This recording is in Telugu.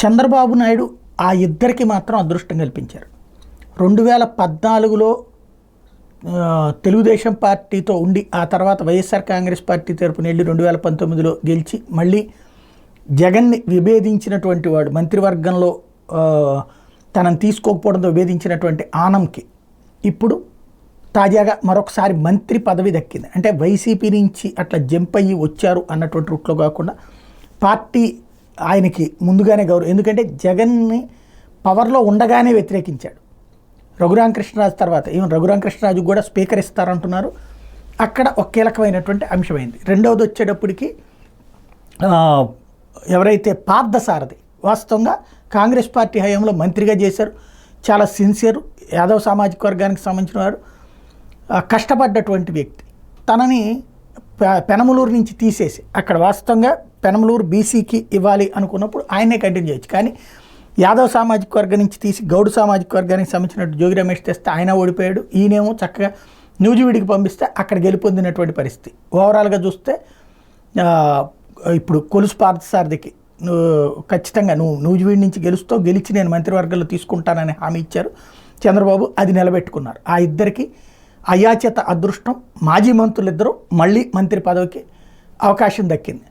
చంద్రబాబు నాయుడు ఆ ఇద్దరికి మాత్రం అదృష్టం కల్పించారు. 2014లో తెలుగుదేశం పార్టీతో ఉండి ఆ తర్వాత వైఎస్ఆర్ కాంగ్రెస్ పార్టీ తరపున వెళ్ళి 2019లో గెలిచి మళ్ళీ జగన్ని విభేదించినటువంటి వాడు, మంత్రివర్గంలో తనను తీసుకోకపోవడంతో విభేదించినటువంటి ఆనంకి ఇప్పుడు తాజాగా మరొకసారి మంత్రి పదవి దక్కింది. అంటే వైసీపీ నుంచి అట్లా జంప్ అయ్యి వచ్చారు అన్నటువంటి రూట్లో కాకుండా పార్టీ ఆయనకి ముందుగానే గౌరవం, ఎందుకంటే జగన్ని పవర్లో ఉండగానే వ్యతిరేకించాడు. రఘురామకృష్ణరాజు తర్వాత ఈవెన్ రఘురామకృష్ణరాజు కూడా స్పీకర్ ఇస్తారంటున్నారు. అక్కడ ఒక కీలకమైనటువంటి అంశమైంది. రెండవది వచ్చేటప్పటికి ఎవరైతే పార్థసారథి వాస్తవంగా కాంగ్రెస్ పార్టీ హయాంలో మంత్రిగా చేశారు, చాలా సిన్సియర్ యాదవ్ సామాజిక వర్గానికి సంబంధించిన వారు, కష్టపడ్డటువంటి వ్యక్తి. తనని పెనమలూరు నుంచి తీసేసి అక్కడ వాస్తవంగా పెనమలూరు బీసీకి ఇవ్వాలి అనుకున్నప్పుడు ఆయనే కంటిన్యూ చేయొచ్చు, కానీ యాదవ్ సామాజిక వర్గం నుంచి తీసి గౌడ్ సామాజిక వర్గానికి సంబంధించినట్టు జోగి రమేష్ తెస్తే ఆయన ఓడిపోయాడు. ఈయనేమో చక్కగా నూజివీడికి పంపిస్తే అక్కడ గెలుపొందినటువంటి పరిస్థితి. ఓవరాల్గా చూస్తే ఇప్పుడు కొలుసు పార్థసారథికి ఖచ్చితంగా నువ్వు నూజివీడి నుంచి గెలిచి నేను మంత్రివర్గంలో తీసుకుంటానని హామీ ఇచ్చారు చంద్రబాబు. అది నిలబెట్టుకున్నారు. ఆ ఇద్దరికి అయాచిత అదృష్టం, మాజీ మంత్రులిద్దరూ మళ్ళీ మంత్రి పదవికి అవకాశం దక్కింది.